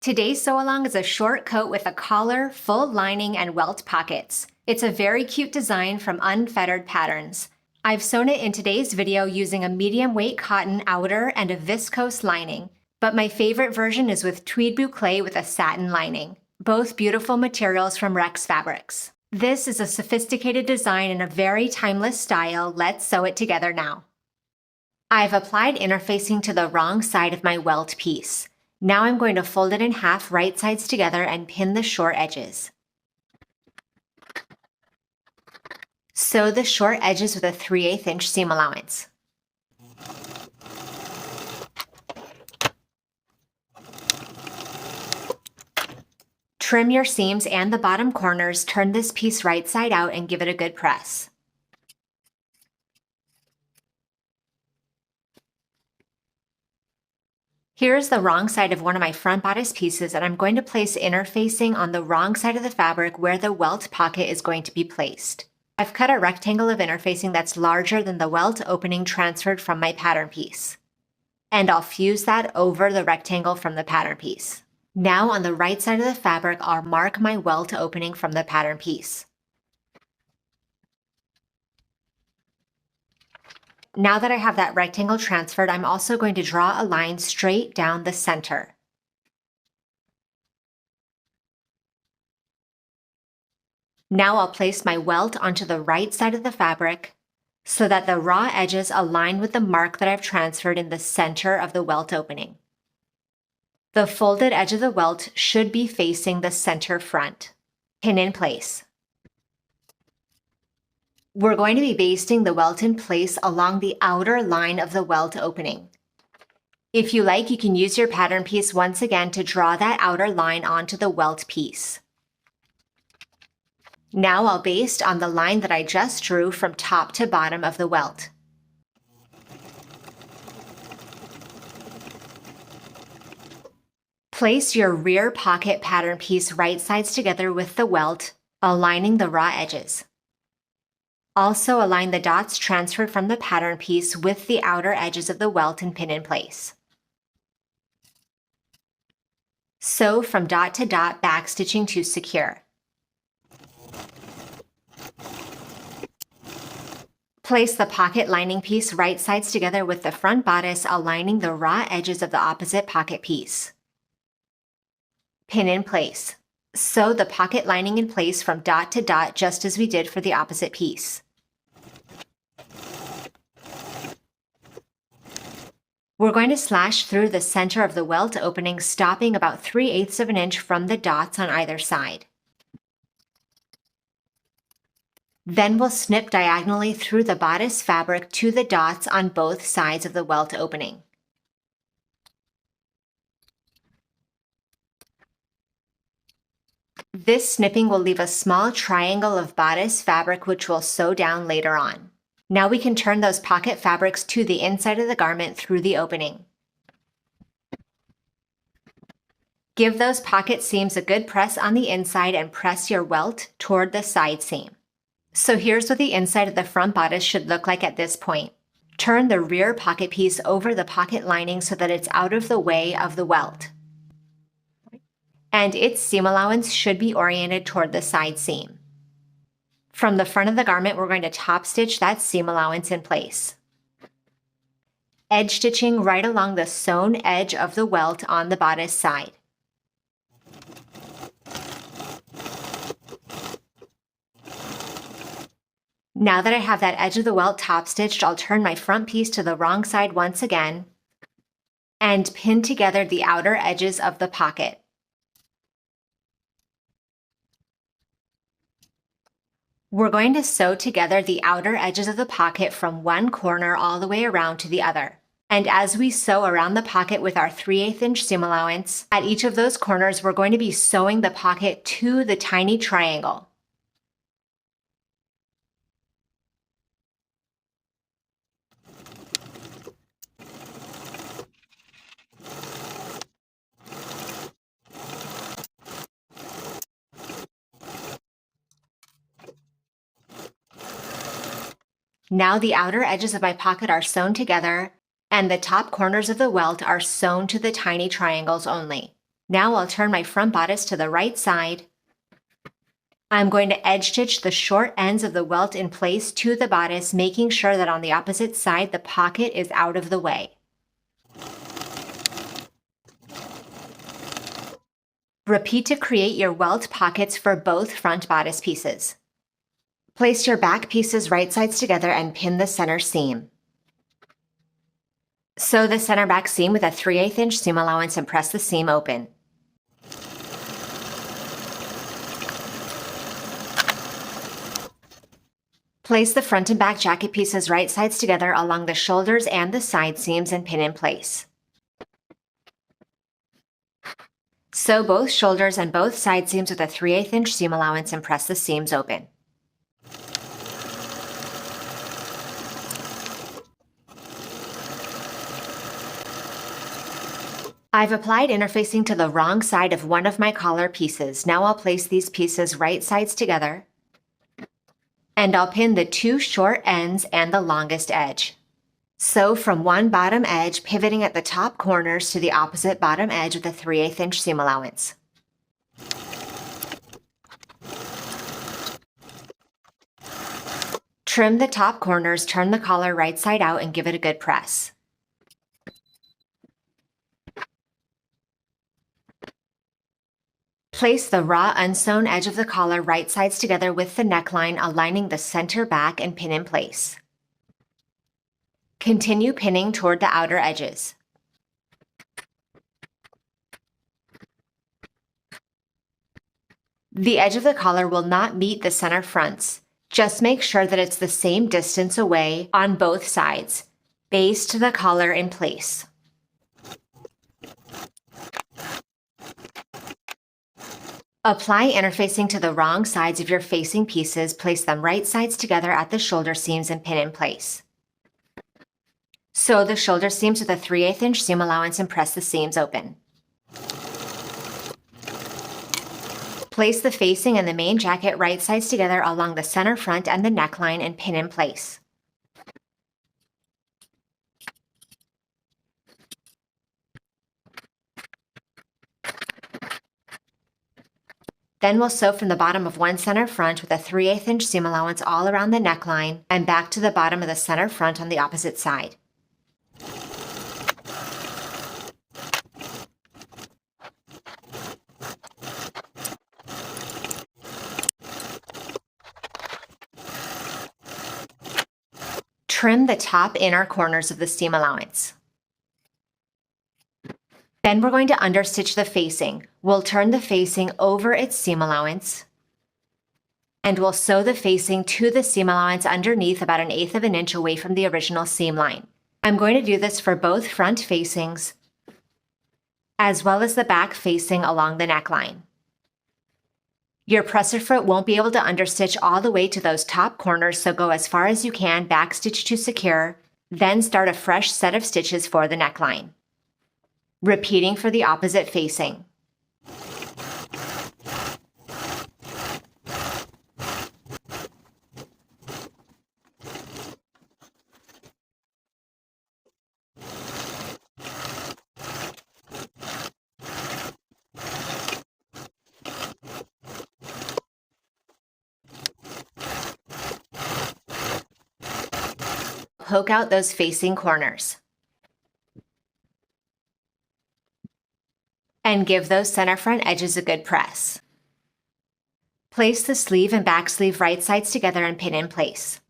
Today's sew-along is a short coat with a collar, full lining, and welt pockets. It's a very cute design from Unfettered Patterns. I've sewn it in today's video using a medium weight cotton outer and a viscose lining, but my favorite version is with Tweed Boucle with a satin lining. Both beautiful materials from Rex Fabrics. This is a sophisticated design in a very timeless style. Let's sew it together now. I've applied interfacing to the wrong side of my welt piece. Now I'm going to fold it in half right sides together and pin the short edges. Sew the short edges with a 3/8 inch seam allowance. Trim your seams and the bottom corners, turn this piece right side out and give it a good press. Here's the wrong side of one of my front bodice pieces, and I'm going to place interfacing on the wrong side of the fabric where the welt pocket is going to be placed. I've cut a rectangle of interfacing that's larger than the welt opening transferred from my pattern piece. And I'll fuse that over the rectangle from the pattern piece. Now on the right side of the fabric, I'll mark my welt opening from the pattern piece. Now that I have that rectangle transferred, I'm also going to draw a line straight down the center. Now I'll place my welt onto the right side of the fabric so that the raw edges align with the mark that I've transferred in the center of the welt opening. The folded edge of the welt should be facing the center front. Pin in place. We're going to be basting the welt in place along the outer line of the welt opening. If you like, you can use your pattern piece once again to draw that outer line onto the welt piece. Now I'll baste on the line that I just drew from top to bottom of the welt. Place your rear pocket pattern piece right sides together with the welt, aligning the raw edges. Also align the dots transferred from the pattern piece with the outer edges of the welt and pin in place. Sew from dot to dot, backstitching to secure. Place the pocket lining piece right sides together with the front bodice, aligning the raw edges of the opposite pocket piece. Pin in place. Sew the pocket lining in place from dot to dot just as we did for the opposite piece. We're going to slash through the center of the welt opening, stopping about 3/8 of an inch from the dots on either side. Then we'll snip diagonally through the bodice fabric to the dots on both sides of the welt opening. This snipping will leave a small triangle of bodice fabric which we'll sew down later on. Now we can turn those pocket fabrics to the inside of the garment through the opening. Give those pocket seams a good press on the inside and press your welt toward the side seam. So here's what the inside of the front bodice should look like at this point. Turn the rear pocket piece over the pocket lining so that it's out of the way of the welt. And its seam allowance should be oriented toward the side seam. From the front of the garment, we're going to top stitch that seam allowance in place. Edge stitching right along the sewn edge of the welt on the bodice side. Now that I have that edge of the welt top stitched, I'll turn my front piece to the wrong side once again and pin together the outer edges of the pocket. We're going to sew together the outer edges of the pocket from one corner all the way around to the other. And as we sew around the pocket with our 3/8 inch seam allowance, at each of those corners, we're going to be sewing the pocket to the tiny triangle. Now the outer edges of my pocket are sewn together, and the top corners of the welt are sewn to the tiny triangles only. Now I'll turn my front bodice to the right side. I'm going to edge stitch the short ends of the welt in place to the bodice, making sure that on the opposite side the pocket is out of the way. Repeat to create your welt pockets for both front bodice pieces. Place your back pieces right sides together and pin the center seam. Sew the center back seam with a 3/8 inch seam allowance and press the seam open. Place the front and back jacket pieces right sides together along the shoulders and the side seams and pin in place. Sew both shoulders and both side seams with a 3/8 inch seam allowance and press the seams open. I've applied interfacing to the wrong side of one of my collar pieces. Now I'll place these pieces right sides together, and I'll pin the two short ends and the longest edge. Sew from one bottom edge, pivoting at the top corners to the opposite bottom edge with a 3/8 inch seam allowance. Trim the top corners, turn the collar right side out, and give it a good press. Place the raw unsewn edge of the collar right sides together with the neckline, aligning the center back and pin in place. Continue pinning toward the outer edges. The edge of the collar will not meet the center fronts. Just make sure that it's the same distance away on both sides. Baste the collar in place. Apply interfacing to the wrong sides of your facing pieces. Place them right sides together at the shoulder seams and pin in place. Sew the shoulder seams with a 3/8 inch seam allowance and press the seams open. Place the facing and the main jacket right sides together along the center front and the neckline and pin in place. Then we'll sew from the bottom of one center front with a 3/8 inch seam allowance all around the neckline and back to the bottom of the center front on the opposite side. Trim the top inner corners of the seam allowance. Then we're going to understitch the facing. We'll turn the facing over its seam allowance, and we'll sew the facing to the seam allowance underneath about 1/8 of an inch away from the original seam line. I'm going to do this for both front facings as well as the back facing along the neckline. Your presser foot won't be able to understitch all the way to those top corners, so go as far as you can, backstitch to secure, then start a fresh set of stitches for the neckline. Repeating for the opposite facing. Poke out those facing corners. And give those center front edges a good press. Place the sleeve and back sleeve right sides together and pin in place.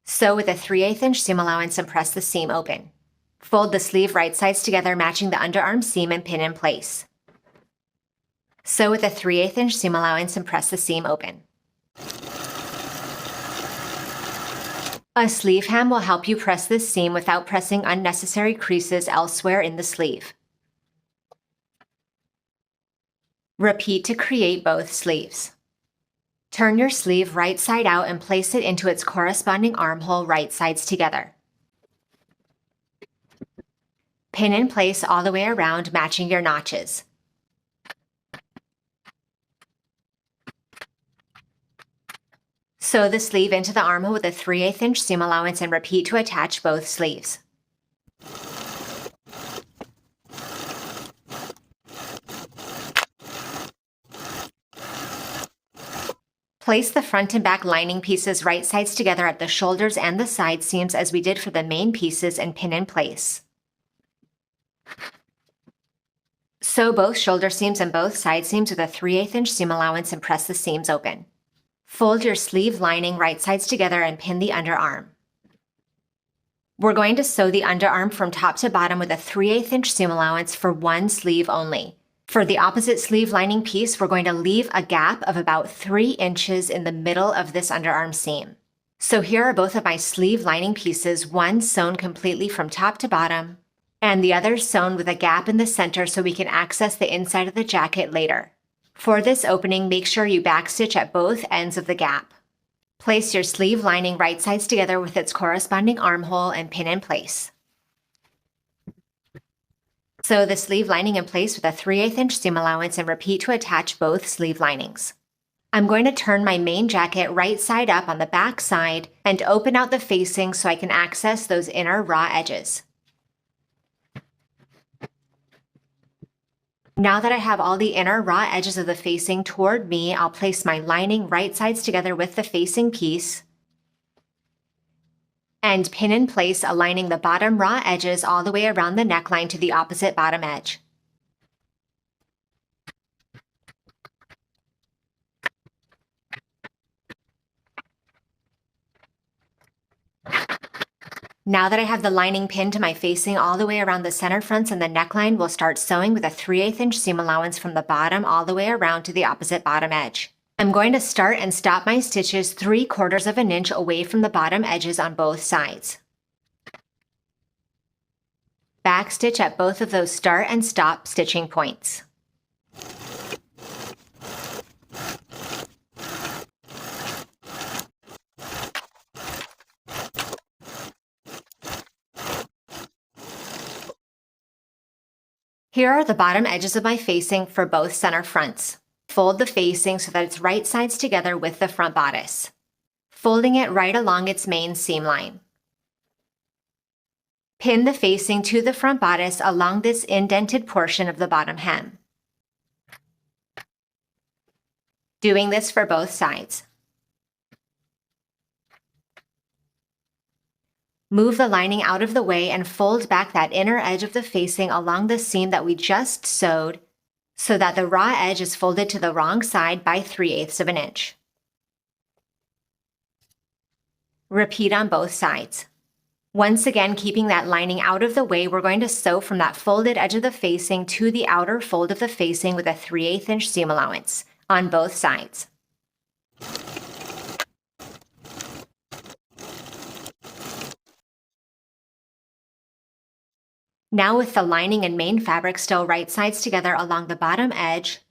Sew with a 3/8 inch seam allowance and press the seam open. Fold the sleeve right sides together, matching the underarm seam, and pin in place. Sew with a 3/8 inch seam allowance and press the seam open. A sleeve hem will help you press this seam without pressing unnecessary creases elsewhere in the sleeve. Repeat to create both sleeves. Turn your sleeve right side out and place it into its corresponding armhole right sides together. Pin in place all the way around, matching your notches. Sew the sleeve into the armhole with a 3/8 inch seam allowance and repeat to attach both sleeves. Place the front and back lining pieces right sides together at the shoulders and the side seams as we did for the main pieces and pin in place. Sew both shoulder seams and both side seams with a 3/8 inch seam allowance and press the seams open. Fold your sleeve lining right sides together and pin the underarm. We're going to sew the underarm from top to bottom with a 3/8 inch seam allowance for one sleeve only. For the opposite sleeve lining piece, we're going to leave a gap of about 3 inches in the middle of this underarm seam. So here are both of my sleeve lining pieces, one sewn completely from top to bottom, and the other sewn with a gap in the center so we can access the inside of the jacket later. For this opening, make sure you backstitch at both ends of the gap. Place your sleeve lining right sides together with its corresponding armhole and pin in place. Sew the sleeve lining in place with a 3/8 inch seam allowance and repeat to attach both sleeve linings. I'm going to turn my main jacket right side up on the back side and open out the facing so I can access those inner raw edges. Now that I have all the inner raw edges of the facing toward me, I'll place my lining right sides together with the facing piece and pin in place, aligning the bottom raw edges all the way around the neckline to the opposite bottom edge. Now that I have the lining pinned to my facing all the way around the center fronts and the neckline, we'll start sewing with a 3/8 inch seam allowance from the bottom all the way around to the opposite bottom edge. I'm going to start and stop my stitches 3/4 of an inch away from the bottom edges on both sides. Backstitch at both of those start and stop stitching points. Here are the bottom edges of my facing for both center fronts. Fold the facing so that it's right sides together with the front bodice, folding it right along its main seam line. Pin the facing to the front bodice along this indented portion of the bottom hem. Doing this for both sides. Move the lining out of the way and fold back that inner edge of the facing along the seam that we just sewed so that the raw edge is folded to the wrong side by 3/8 of an inch. Repeat on both sides. Once again, keeping that lining out of the way, we're going to sew from that folded edge of the facing to the outer fold of the facing with a 3/8 inch seam allowance on both sides. Now with the lining and main fabric still right sides together along the bottom edge,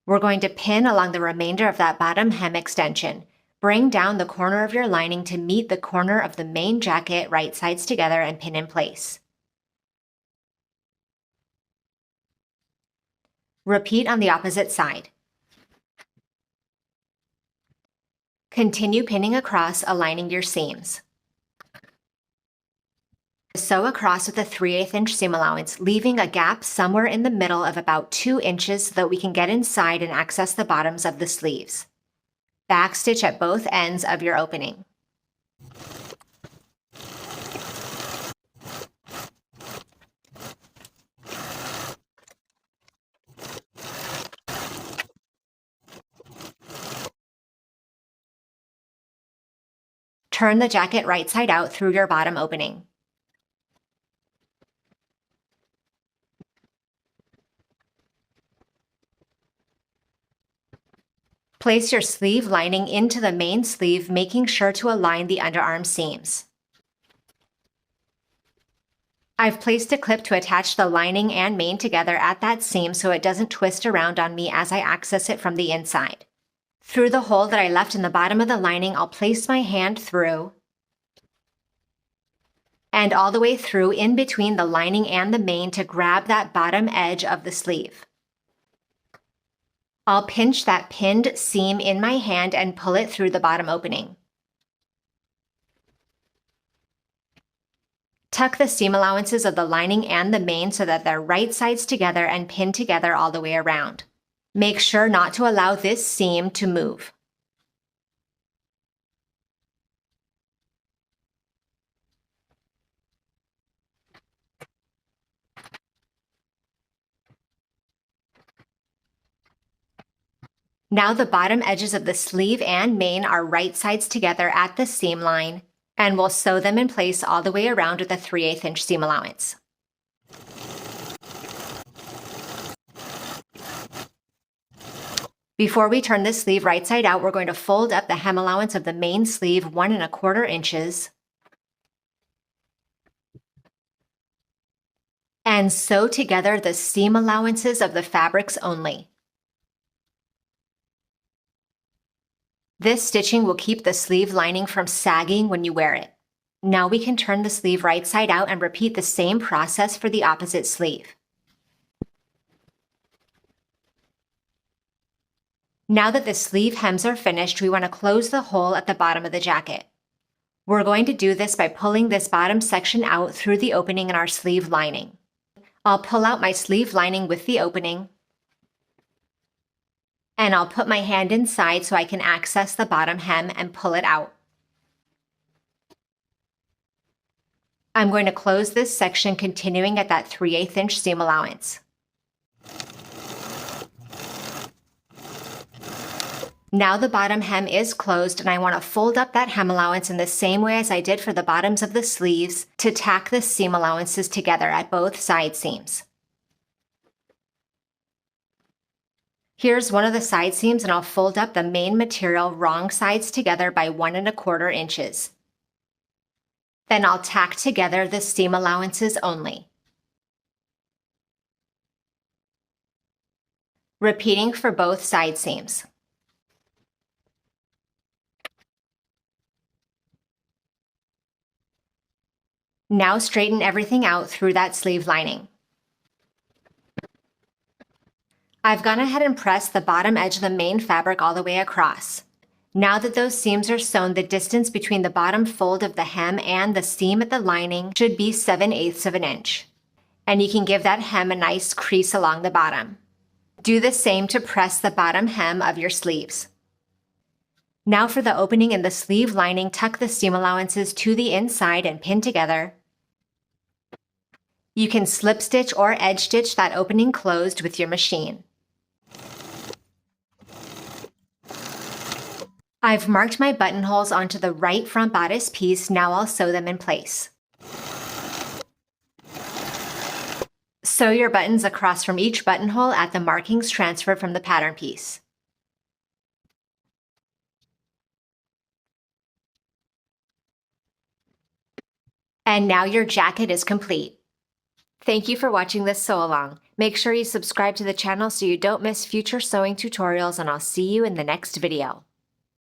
we're going to pin along the remainder of that bottom hem extension. Bring down the corner of your lining to meet the corner of the main jacket right sides together and pin in place. Repeat on the opposite side. Continue pinning across, aligning your seams. Sew across with a 3/8 inch seam allowance, leaving a gap somewhere in the middle of about 2 inches so that we can get inside and access the bottoms of the sleeves. Backstitch at both ends of your opening. Turn the jacket right side out through your bottom opening. Place your sleeve lining into the main sleeve, making sure to align the underarm seams. I've placed a clip to attach the lining and main together at that seam so it doesn't twist around on me as I access it from the inside. Through the hole that I left in the bottom of the lining, I'll place my hand through and all the way through in between the lining and the main to grab that bottom edge of the sleeve. I'll pinch that pinned seam in my hand and pull it through the bottom opening. Tuck the seam allowances of the lining and the main so that they're right sides together and pinned together all the way around. Make sure not to allow this seam to move. Now the bottom edges of the sleeve and main are right sides together at the seam line, and we'll sew them in place all the way around with a 3/8 inch seam allowance. Before we turn the sleeve right side out, we're going to fold up the hem allowance of the main sleeve 1¼ inches and sew together the seam allowances of the fabrics only. This stitching will keep the sleeve lining from sagging when you wear it. Now we can turn the sleeve right side out and repeat the same process for the opposite sleeve. Now that the sleeve hems are finished, we want to close the hole at the bottom of the jacket. We're going to do this by pulling this bottom section out through the opening in our sleeve lining. I'll pull out my sleeve lining with the opening, and I'll put my hand inside so I can access the bottom hem and pull it out. I'm going to close this section continuing at that 3/8 inch seam allowance. Now the bottom hem is closed, and I want to fold up that hem allowance in the same way as I did for the bottoms of the sleeves to tack the seam allowances together at both side seams. Here's one of the side seams, and I'll fold up the main material wrong sides together by 1¼ inches. Then I'll tack together the seam allowances only. Repeating for both side seams. Now straighten everything out through that sleeve lining. I've gone ahead and pressed the bottom edge of the main fabric all the way across. Now that those seams are sewn, the distance between the bottom fold of the hem and the seam at the lining should be 7/8 of an inch. And you can give that hem a nice crease along the bottom. Do the same to press the bottom hem of your sleeves. Now for the opening in the sleeve lining, tuck the seam allowances to the inside and pin together. You can slip stitch or edge stitch that opening closed with your machine. I've marked my buttonholes onto the right front bodice piece. Now I'll sew them in place. Sew your buttons across from each buttonhole at the markings transferred from the pattern piece. And now your jacket is complete. Thank you for watching this sew along. Make sure you subscribe to the channel so you don't miss future sewing tutorials, and I'll see you in the next video.